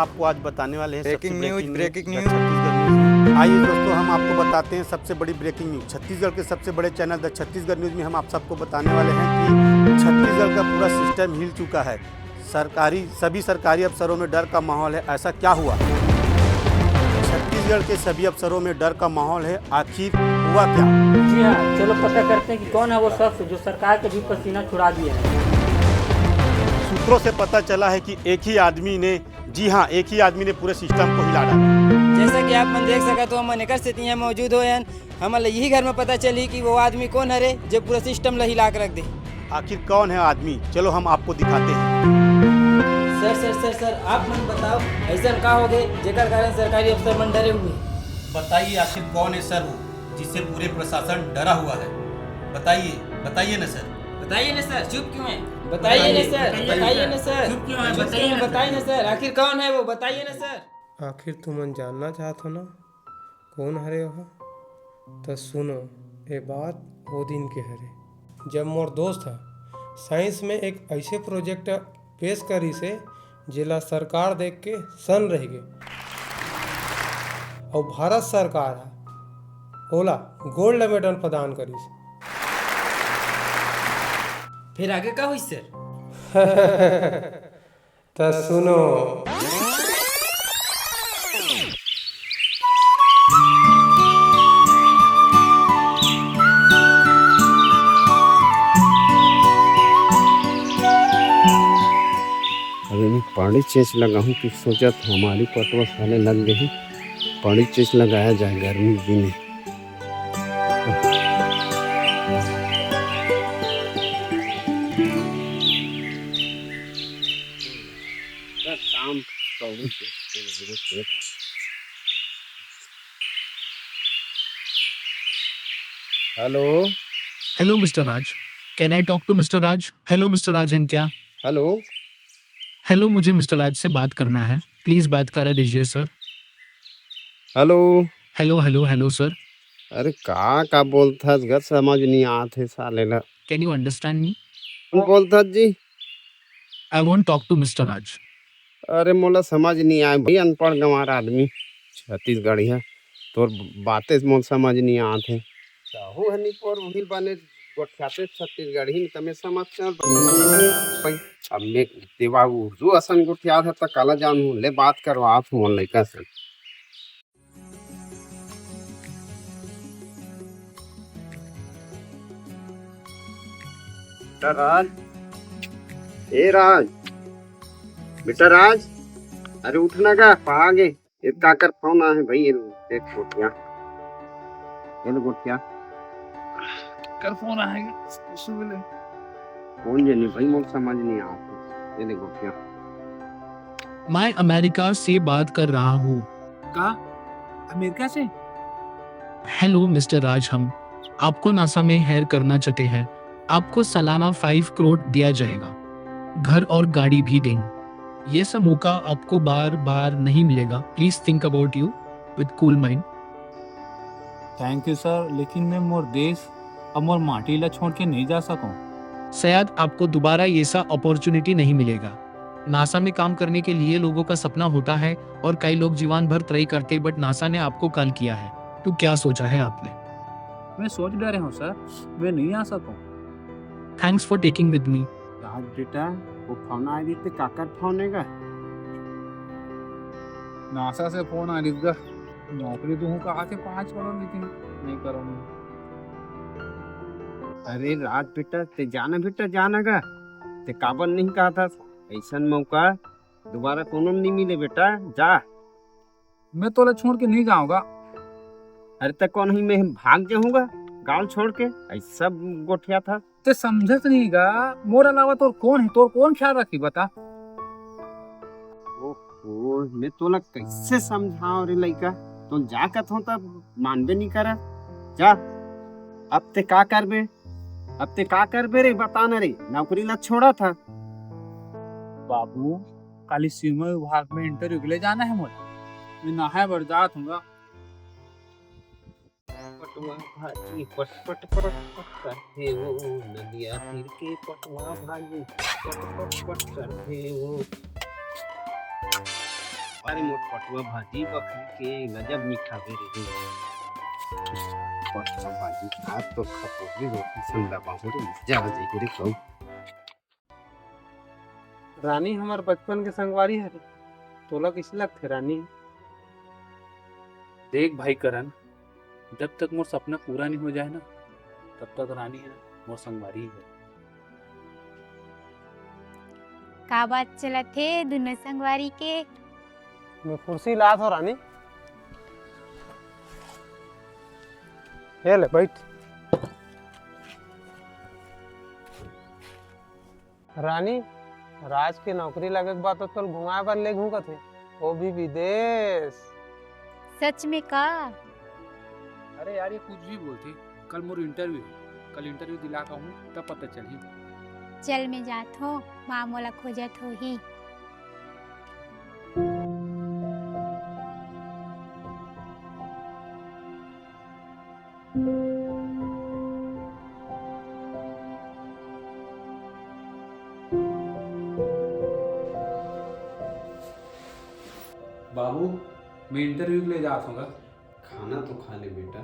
आपको आज बताने वाले हैं ब्रेकिंग न्यूज छत्तीसगढ़ न्यूज। आइए दोस्तों, हम आपको बताते हैं सबसे बड़ी ब्रेकिंग न्यूज। छत्तीसगढ़ के सबसे बड़े चैनल द छत्तीसगढ़ न्यूज में हम आप सबको बताने वाले हैं कि छत्तीसगढ़ का पूरा सिस्टम हिल चुका है। सभी सरकारी अफसरों में डर का माहौल है। ऐसा क्या हुआ? छत्तीसगढ़ के सभी अफसरों में डर का माहौल है। आखिर हुआ क्या? जी हाँ, चलो पता करते हैं कि कौन है वो शख्स जो सरकार के भी पसीना छुड़ा दिया है। सूत्रों से पता चला है कि एक ही आदमी ने पूरे सिस्टम को हिला डाला। जैसा कि आप मन देख सका तो हम एकर स्थिति में मौजूद हो हमारे यही घर में पता चली कि वो आदमी कौन है रे जो पूरा सिस्टम ला हिला के रख दे। आखिर कौन है आदमी? चलो हम आपको दिखाते हैं। सर आप मन बताओ ऐसा का हो गए जेकर कारण सरकारी अफसर मन डरे हुए। बताइए आखिर कौन है सर वो जिससे पूरे प्रशासन डरा हुआ है? बताइए ना सर। बताइए ना सर, चुप क्यों है? बताइए ना सर, चुप क्यों है? बताइए ना सर, आखिर कौन है वो? बताइए ना सर। आखिर तुमन जानना चाहत हो ना कौन हरे वह? तो सुनो, ये बात वो दिन के हरे जब मोर दोस्त है साइंस में एक ऐसे प्रोजेक्ट पेश करी से जिला सरकार देख के सन रह गए और भारत सरकार है ओला गोल्ड मेडल प्रदान करी। फिर आगे का हुई सर? तो सुनो, अभी मैं पानी चेंज लगा हूँ कि सोचा था हमारी पटवा खाने लग गई। पानी चेंज लगाया जाए गर्मी दिन में। Hello, Mr. Raj. Can I talk to Mr. Raj? Hello, Mr. Raj and क्या? हेलो, मुझे मिस्टर राज से बात करना है। प्लीज बात करा दीजिए सर। Hello sir. अरे का बोलता घर समझ नहीं आते साले ला। Can you understand me? कौन बोलता जी? I want talk to mister Raj. अरे मोला समझ नहीं आए भाई, अनपढ़ गंवार आदमी छत्तीसगढ़ी है, तो बातें मोल समझ नहीं आते। चाहू हनी पर उहिल बने गोठाते छत्तीसगढ़ी में तमे समझ चल भाई। अब मैं देवा जो असन गोठिया था त काला जानू ले बात करवा हूं लइका से। बेटा राज, अरे उठना का पागे एक काकर फोन आ है भाई। ये गोठिया कर फोन आएगा सुबह कौन जाने भाई, मुझे समझ नहीं आता। ये देखो क्या मैं अमेरिका से बात कर रहा हूँ। का अमेरिका से? हेलो मिस्टर राज, हम आपको नासा में हायर करना चाहते हैं। आपको सालाना 5 करोड़ दिया जाएगा, घर और गाड़ी भी देंगे। ये सब मौका आपको बार बार नहीं मिलेगा। Please think about you with cool mind. Thank you sir, लेकिन मैं मोर देश और मोर माटी ला छोड़ के नहीं जा सकूं। शायद आपको दोबारा ये सा अपॉर्चुनिटी नहीं मिलेगा। नासा में काम करने के लिए लोगों का सपना होता है और कई लोग जीवन भर ट्राई करते, बट नासा ने आपको कॉल किया है। तो क्या सोचा है आपने? मैं सोच डरे हूँ सर, मैं नहीं आ सकूं। Thanks for taking with me. Raj बेटा, वो फोन आ रही थी काकर फोन है का? नासा से फोन आ रही था, नौकरी दूँ कहा के 5 करोड़, लेकिन नहीं करूँगा। अरे राज बेटा, ते जाना का ते काबल नहीं कहा था ऐसा मौका दोबारा कोनो नहीं मिले बेटा। जा, मैं तो छोड़ के नहीं जाऊंगा। अरे तक कौन ही मैं भाग जाऊंगा गांव छोड़ के? ऐसा गोठिया था ते समझत नहीं गा, मोर अलावा तोर कौन है? तोर कौन ख्याल रखी बता? ओहो, मैं तोला कैसे समझाऊं रे लइका? तो जा कत हो तब मानबे नहीं करा। जा, अब ते का करबे रे? बता ना रे, नौकरी ला छोड़ा था। बाबू, काली सीमा विभाग में इंटरव्यू के लिए जाना है मुझे। मैं नहाए बर जात हूँगा। पटवा भाजी पट पट पट पट करते वो नदिया तीर के पटवा भाजी पट पट पट करते वो। अरे मोर पटुआ भाजी बखरी के गजब मीठा बेरे पटुआ भाजी खा तो खपोरी रोटी संदा बाहुरे मजा आ जाई रे कहू। रानी हमार बचपन के संगवारी है रे। तोला कैसे लगथे रानी? देख भाई करण, जब तक मोर सपना पूरा नहीं हो जाए ना, तब तक रानी है मोर संगवारी है। का बात चलत थे दोनों संगवारी के? मैं कुर्सी लात हो रानी। ये ले बैठ। रानी, राज के नौकरी लगे के बाद तो घुमाए बर ले घूमत थे, वो भी विदेश। सच में का? अरे यार ये कुछ भी बोलती, कल मोर इंटरव्यू है, कल इंटरव्यू दिला का हूँ तब पता चली। चल में जात हो, माँ मोला खोजत हो ही। बाबू मैं इंटरव्यू के लिए जात हूँ। खाना तो खा ले बेटा।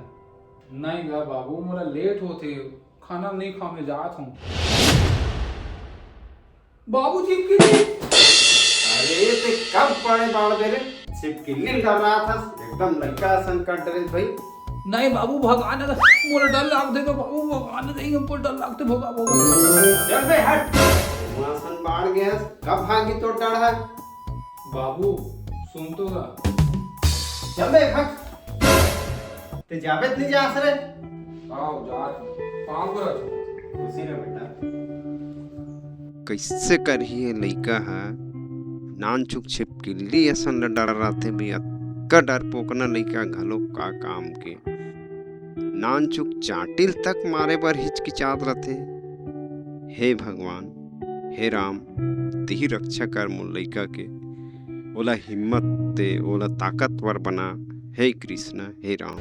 नहीं गा बाबू, मोरा लेट होते, खाना नहीं खा मैं जात हूँ। बाबू जी की अरे ते कब पड़े बाढ़ दे रे? सिर्फ किल्ली कर रहा था, एकदम लड़का संकट ड्रेस भाई। नहीं बाबू भगवान अगर मोरा डर लगते तो बाबू भगवान नहीं हमको डर लगते भगा भगा। चल बे हट। वहां सन बाढ़ गया, कब भागी तो डर है? बाबू सुन तो गा। चल बे भाग। ते जावेत नहीं जा सरे। आओ जात पाँव कर खुशी रे बेटा। कैसे करिए लइका है नान चुक छिपकिल्ली असन ल डर रहते भी अक्का डर पोकना लइका घलो का काम के नान चुक चाटिल तक मारे बर हिचकिचात रहते। हे भगवान, हे राम, तेही रक्षा कर मोर लइका के, ओला हिम्मत दे, ओला ताकतवर बना। हे कृष्ण, हे राम।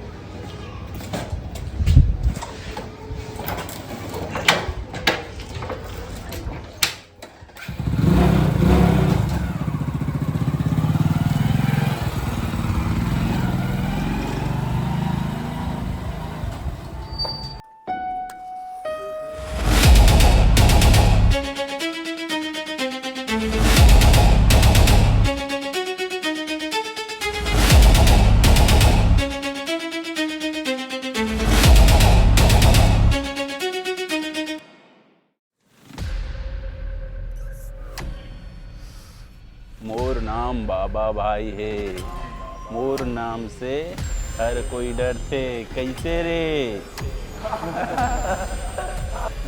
मोर नाम बाबा भाई है, मोर नाम से हर कोई डरते। कैसे रे?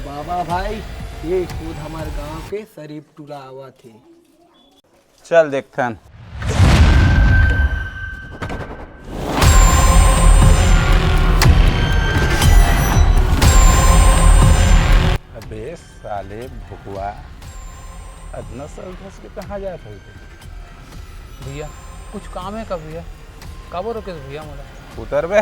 बाबा भाई, ये खुद हमारे गांव के शरीफ टूला आवा थे। चल देखथन। अबे साले भुकुआ, अदना सर घस के कहाँ जात हो? भैया कुछ काम है का भैया? कब रोके भैया मोला? उतर बे।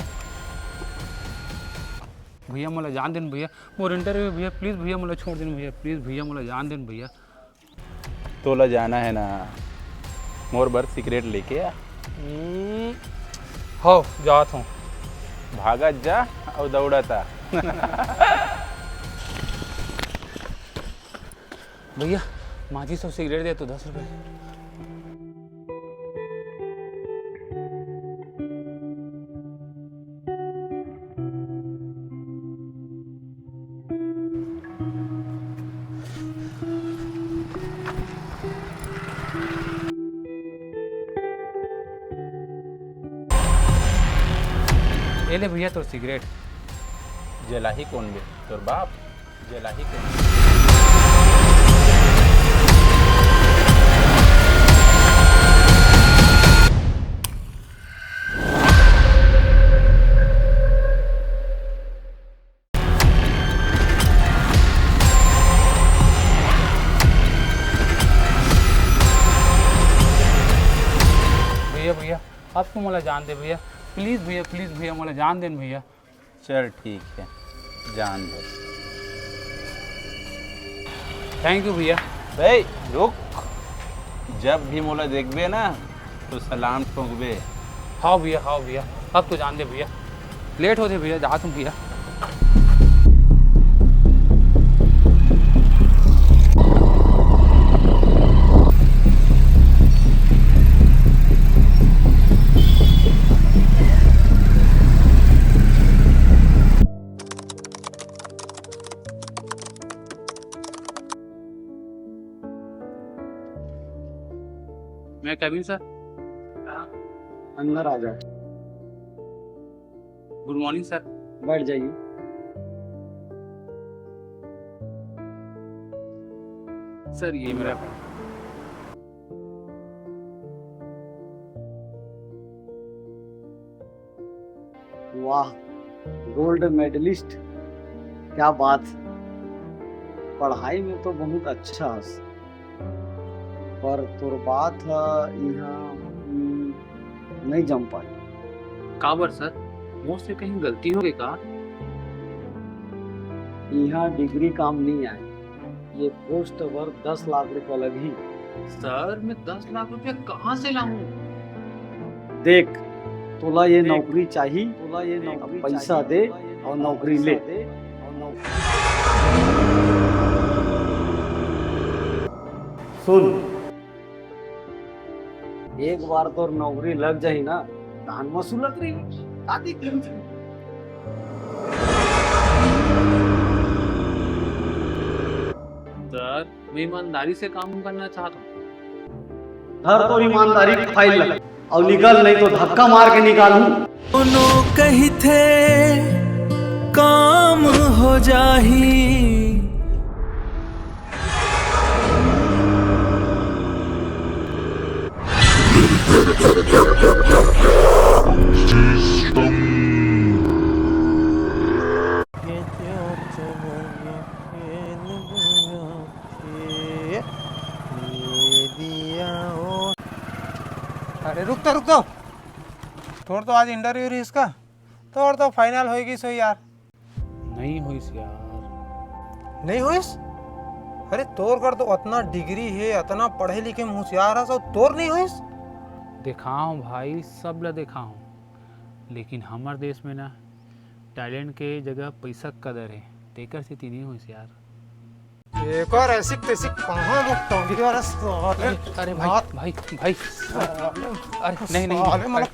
भैया मोला जान देन भैया, मोर इंटरव्यू भैया, प्लीज भैया मोला छोड़ देन भैया, प्लीज भैया मोला जान देन भैया। तोला जाना है ना, मोर बर सिगरेट लेके आ। हो जात हूँ। भागत जा और दौड़ता। भैया माझी सब सिगरेट दे तो 10 रुपए। ये ले भैया तोर सिगरेट। जलाही कौन बे? तोर बाप जलाही कौन? भैया आपको मोला जान दे भैया, प्लीज भैया मोला जान देन भैया। चल ठीक है, जान दे। थैंक यू भैया। भाई रुक, जब भी मोला देखबे ना तो सलाम ठोंकबे। हाँ भैया अब तो जान दे भैया, लेट होते भैया, जा तुम भैया। मैं कैबिन सर। अंदर आ जाओ। Good morning sir. बैठ जाइए। सर ये मेरा वाह, गोल्ड मेडलिस्ट, क्या बात। पढ़ाई में तो बहुत अच्छा हस, पर तोर बात यहाँ नहीं जम पाई। काबर सर, मुझसे कहीं गलती हो गई का? यहाँ डिग्री काम नहीं आए, ये पोस्ट पर 10 लाख रुपए लगी। सर मैं 10 लाख रुपया कहाँ से लाऊं? देख, तोला ये नौकरी चाहिए, तोला ये नौकरी पैसा दे और नौकरी ले। सुन, एक बार तो नौकरी लग जाए ना, धान वसूलत रही आदि क्यों थी? सर मैं ईमानदारी से काम करना चाहता हूँ। धर तो ईमानदारी की फाइल लग और निकल, नहीं तो धक्का मार के निकालूं। दोनों कही थे काम हो जाही, अरे रुक तो थोड़ा तो आज इंटरव्यू रही इसका, थोड़ा तो फाइनल होएगी सो यार। नहीं हुई यार। नहीं हुई? अरे तोर कर तो उतना डिग्री है, इतना पढ़े लिखे में होशियार है, सब तोर नहीं हुई? दिखाऊं भाई, सब ला दिखाऊं, लेकिन हमारे देश में ना टैलेंट के जगह पैसा कदर है, तेकर से नहीं हुई यार। एक और ऐसी तैसी कहाँ वो टोंगी वाला साले। अरे भाई अरे नहीं साले मतलब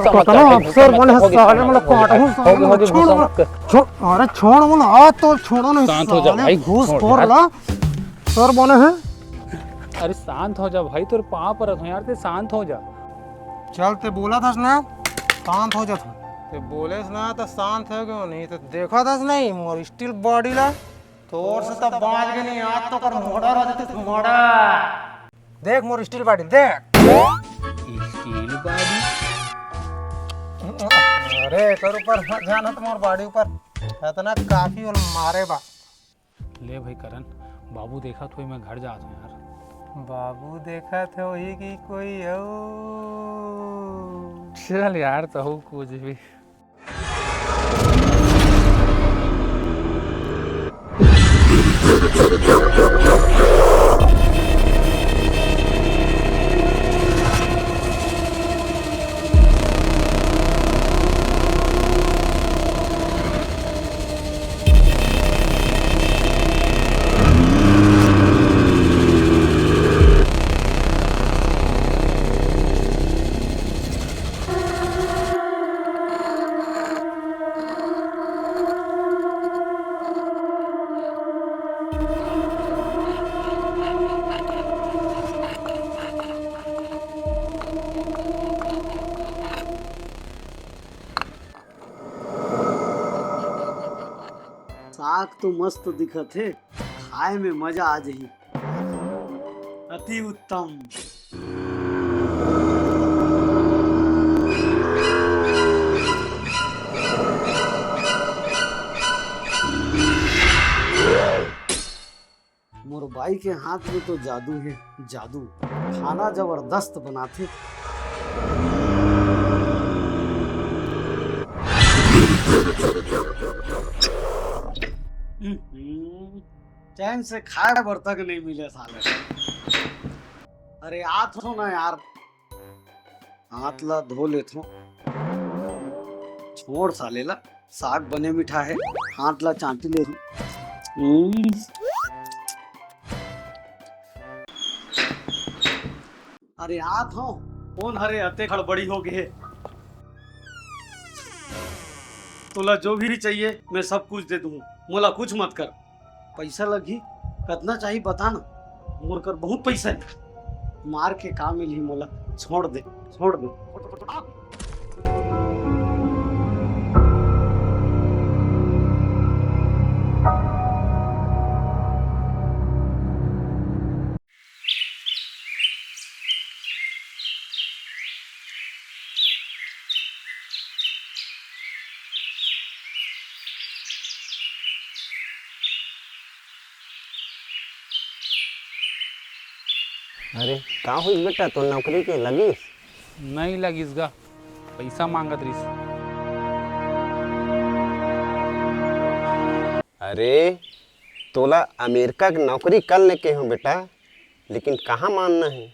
काटना अफसर बने साले मतलब काटूं साले छोड़। अरे छोड़ मतलब आ तो छोड़ो नहीं। शांत हो जा भाई, घूस खोर ला सर बने हैं। अरे शांत हो जा भाई, तेरे पाँव पर रखो यार, ते शांत हो जा। चल ते बोला था ना शांत हो जा, ते बोले ना तो शांत है क्यों नहीं? तो देखा था नहीं मोर स्टील बॉडी ला, तोर से तब बाज के नहीं, आज तो कर मोड़ा रह जाते मोड़ा। देख मोर स्टील बॉडी देख। Steel body? अरे कर ऊपर जाना तुम्हार बॉडी ऊपर इतना काफी और मारे बा। ले भाई करण, बाबू देखा तो मैं घर जाता हूँ यार। बाबू देखा थे वही की कोई हो? चल यार, तो हो कुछ भी। साग तो मस्त दिखत है, खाए में मजा आ जाही। अति उत्तम। मोर भाई के हाथ में तो जादू है, जादू। खाना जबरदस्त बनाते। चैन से खाए बर तक नहीं मिले साले। अरे आ तो ना यार, हाथ ला धो लेथो। छोड़ सालेला, साग बने मीठा है, हाथ ला चांटी ले रू। अरे आत हो, कौन हरे अते खड़बड़ी हो गए। तोला जो भी चाहिए मैं सब कुछ दे दूँ, मोला कुछ मत कर। पैसा लगी कितना चाहिए बता ना, मोर कर बहुत पैसा है। मार के काम मिली मोला, छोड़ दे छोड़ दे। अरे का हुई बेटा, तो नौकरी के लगी? नहीं लगिस गा, पैसा मांगत रहीस। अरे तोला अमेरिका की नौकरी कर लेके हो बेटा, लेकिन कहाँ मानना है,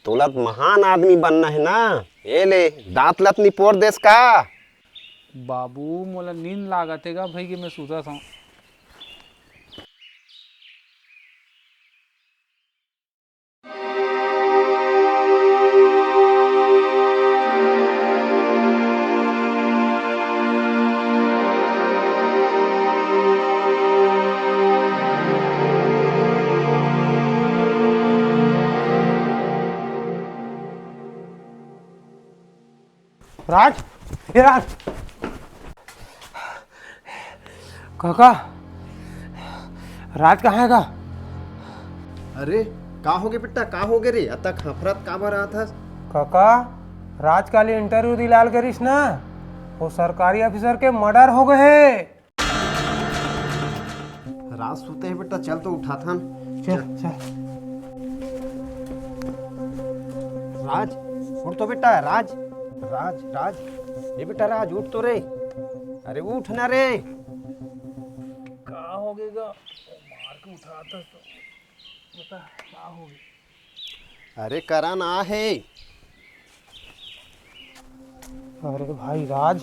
तोला तो महान आदमी बनना है ना। ये ले दांत लत निपोर देश का। बाबू मोला नींद लागत है गा भाई कि मैं सोचा था। राज, ये राज, काका, राज कहाँ है का? अरे का हो गए बेटा, का हो गए रे, अतक हफरत का भर रहा था? काका, राज काली इंटरव्यू दिलाल करिस ना, वो सरकारी ऑफिसर के मर्डर हो गए। राज सोते हैं बेटा, चल तो उठा था। चल चल राज उठ तो बेटा, राज राज राज, ये बेटा राज उठ तो रे। अरे उठ ना रे। का हो गएगा, मार के उठाता तो बता का हो गया। अरे करा ना है। अरे भाई राज,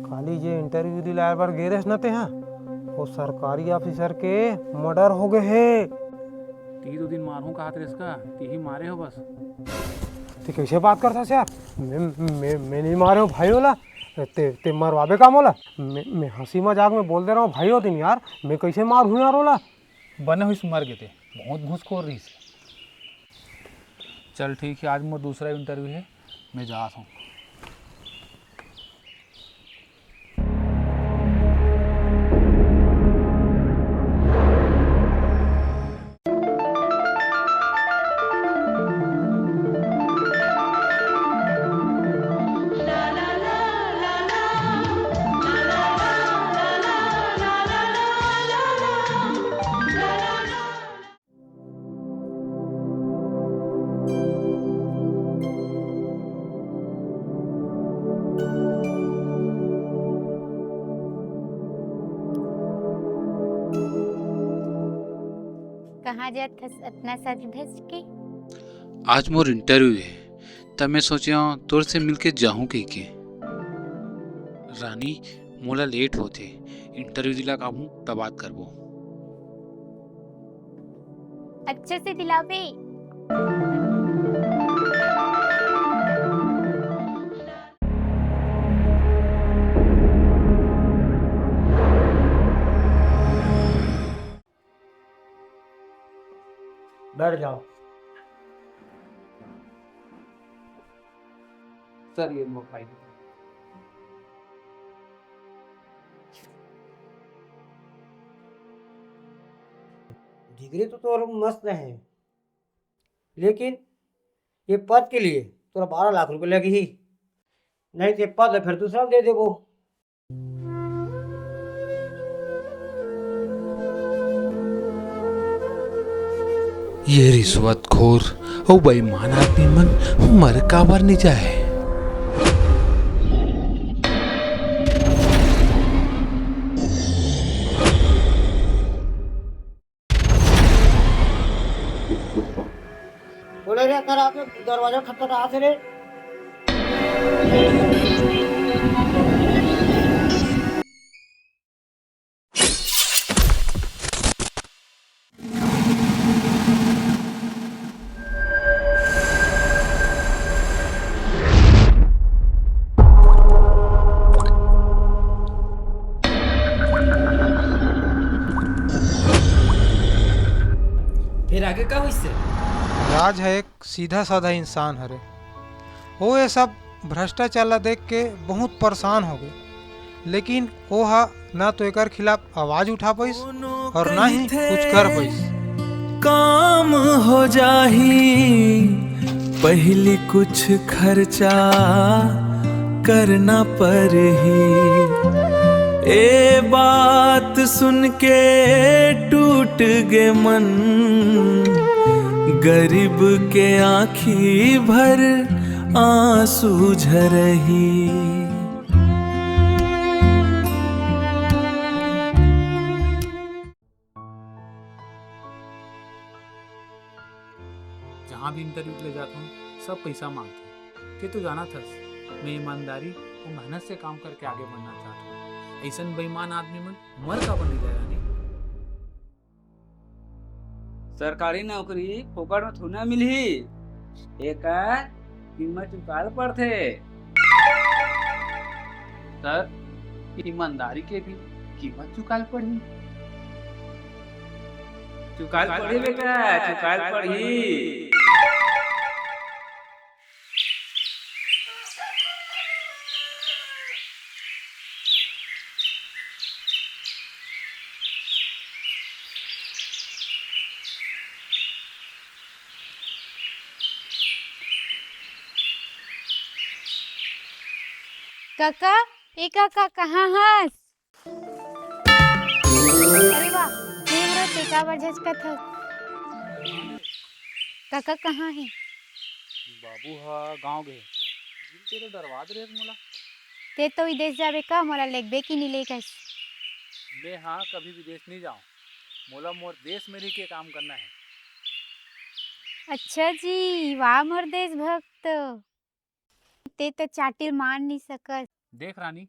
काली जे इंटरव्यू दिलाए बार गेरेस न ते हैं, वो सरकारी ऑफिसर के मर्डर हो गए है। 2 दिन मारू कहा तेरे इसका, ही मारे हो बस। ते कैसे बात करता यार, मैं नहीं मारे हो भाई होला, ते मरवाबे काम होला। मैं हंसी मजाक में बोल दे रहा हूँ भाई हो दिन यार, मैं कैसे मार हूँ यार होला। बने हुई मर गए थे, बहुत घूसखोर रही से। चल ठीक है, आज मेरा दूसरा इंटरव्यू है, मैं जाता हूँ। कहाँ जात हस इतना सज धज के? आज मोर इंटरव्यू है, तब मैं सोचा तोर से मिलके जाऊं के रानी, मोला लेट होते, इंटरव्यू दिला काबू तब बात करबो। अच्छे से दिलावे। बैठ जाओ। सर ये मोबाइल डिग्री तो तोर मस्त है, लेकिन ये पद के लिए तोरा 12 लाख रुपए लगी ही। नहीं तो पद है फिर दूसरा दे देबो। ये रिश्वतखोर और बेईमान आदमी मन मर काबर नहीं जाए। बोले रे कर आपने दरवाजा खटखटा रे। फिर आगे का हुई से? राज है एक सीधा साधा इंसान हरे। वो ये सब भ्रष्टाचार ला देख के बहुत परेशान हो गए, लेकिन वो हा ना तो एकर खिलाफ आवाज उठा पाइस और ना ही कुछ कर पाइस। काम हो जाही पहले कुछ खर्चा करना पर ही, ए बात सुन के टूट गे मन, गरीब के आँखी भर आंसू झरही। जहाँ भी इंटरव्यू ले जाता हूँ सब पैसा मांगते हैं कि तू जाना था मैं ईमानदारी और मेहनत से काम करके आगे बढ़ना चाहता हूँ। ऐसा बेईमान आदमी मन मर का बनी जाएगा नहीं। सरकारी नौकरी फोकट में थोड़ा मिली, एक कीमत चुकाल पड़ते। सर ईमानदारी के भी कीमत चुकाल पड़ी। चुकाल पड़ी बेटा, चुकाल पड़ी। काका, ए काका कहाँ हस? अरे वाह, ये हमरा टेका बर झचकत हस। काका कहाँ है? बाबू हा गांव गए। जिनके तो दरवाज रे मोला। ते तो विदेश जाबे का मोला लेगबे की नहीं लेकस? मैं हाँ कभी विदेश नहीं जाऊँ। मोला मोर देश में रह के काम करना है। अच्छा जी, वाह मोर देशभक्त। ते तो चाटिल मान नहीं सकत। देख रानी,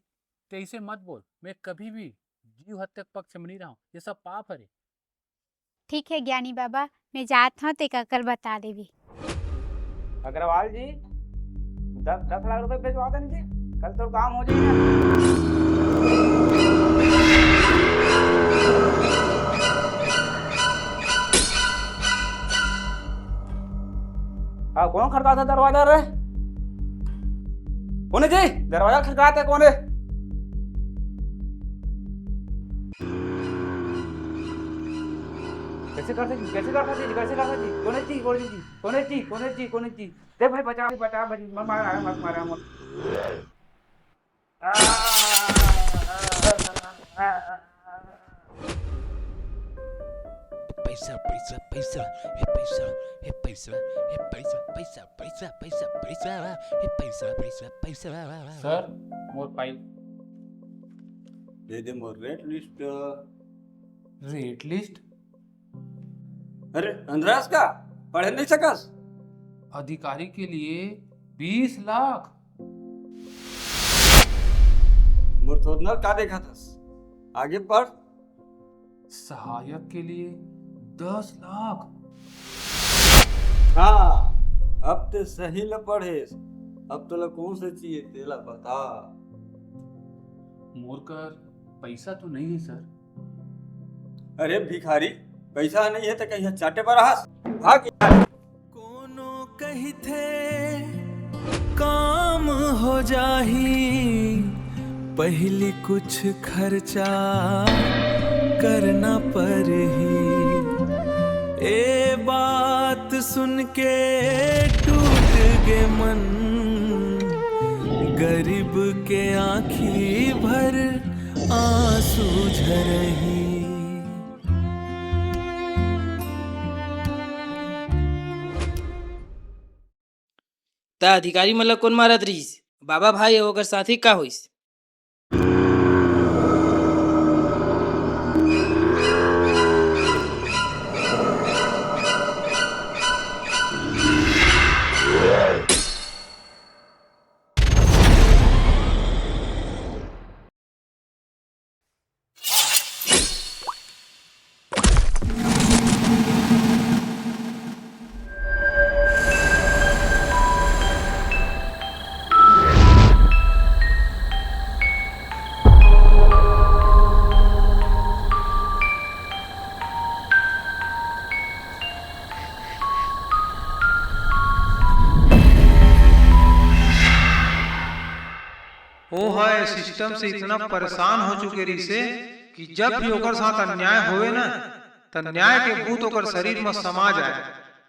ते इसे मत बोल। मैं कभी भी जीव हत्या के पक्ष में नहीं रहा हूँ। ये सब पाप है। ठीक है ज्ञानी बाबा, मैं जात हूँ ते का कल बता देवी। अग्रवाल जी 10 लाख रुपए भिजवा दें जी, कल तो काम हो जाएगा। कौन खड़का था दरवाजा रे? कौन है जी? दरवाजा खड़काते कौन है? कैसे करते जी? कैसे करते जी? कैसे करते जी? कौन है जी? कौन है जी? कौन है जी? कौन है जी? कौन है जी? दे भाई बचा बचा भाई, मत मारा मत मारा मत। पैसा पैसा पैसा हे पैसा हे पैसा हे पैसा पैसा पैसा पैसा पैसा हे पैसा पैसा पैसा। सर मोर फाइल दे दे मोर रेट लिस्ट। Rate list? अरे अंद्रास का पढ़ नहीं सकस? अधिकारी के लिए 20 लाख। मोर तो न का देखा था, आगे पढ़। सहायक के लिए 10 लाख। हाँ, अब तो सही ल पढ़े। अब तो ला कौन से चाहिए तेला बता। मोर कर पैसा तो नहीं है सर। अरे भिखारी, पैसा नहीं है तो कहीं चाटे पर हास भाग। कोनो कही थे काम हो जाही पहले कुछ खर्चा करना पर ही, ए बात सुन के टूट गे मन, गरीब के आँखी भर आंसू झरही। ता अधिकारी मतलब कौन मारत रहीस? बाबा भाई ओकर साथी का होइस? है सिस्टम से इतना परेशान हो चुके रही से कि जब भी ओकर साथ अन्याय होवे ना त न्याय के भूत ओकर शरीर में समा जाए,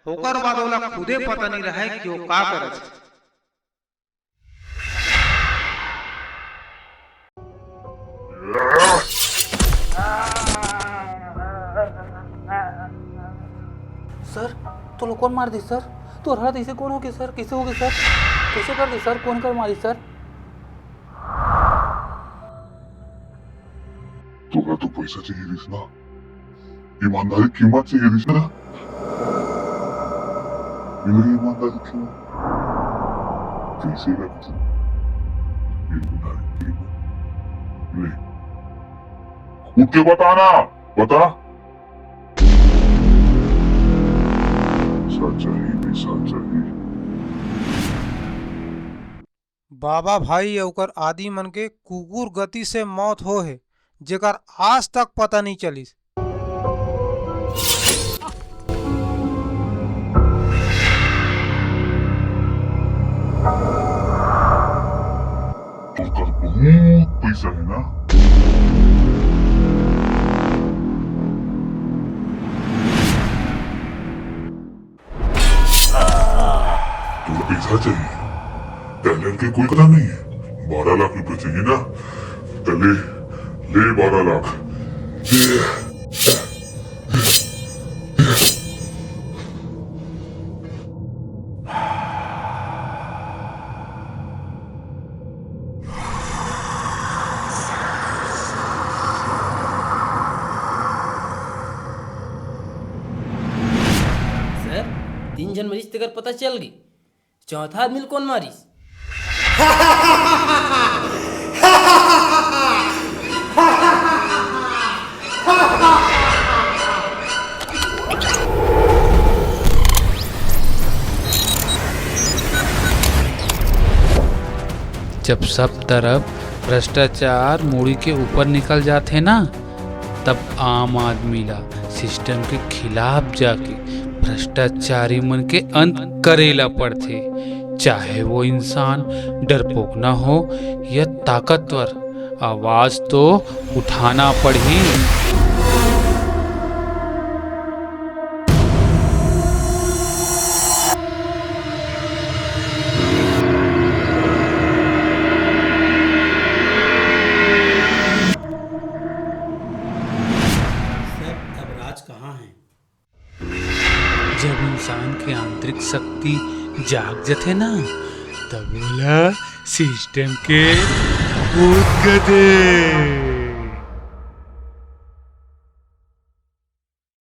ओकर बाद ओला खुदे पता नहीं रहे कि वो का करत है। सर तो लोग कौन मार दी सर? तो रात ऐसे कौन हो गए सर? कैसे हो गए सर? कैसे कर दी सर? कौन कर मारी सर? तोरा तो पैसा चाहिए रिस ना, ईमानदारी कीमत चाहिए रिस ना, मिल गई ईमानदारी कीमत कैसे रखती ईमानदारी कीमत ले उठ के बताना, बता बाबा भाई ओकर आदि मन के कुकुर गति से मौत हो है जेकर आज तक पता नहीं चलिस। बहुत पैसा है ना, तो पैसा चाहिए, टैलेंट के कोई पता नहीं है, 12 लाख रुपए चाहिए ना, पहले ले 12 लाख सर 3 जन मरीज तक पता चल गई, चौथा आदमी कौन मारिस? जब सब तरफ भ्रष्टाचार मूड़ी के ऊपर निकल जाते ना, तब आम आदमी ला सिस्टम के खिलाफ जाके भ्रष्टाचारी मन के अंत करेला पड़ते, चाहे वो इंसान डरपोक ना हो या ताकतवर, आवाज तो उठाना पड़ी। जब इंसान के आंतरिक शक्ति जाग जाते ना, तब बोला सिस्टम के भूत गधे।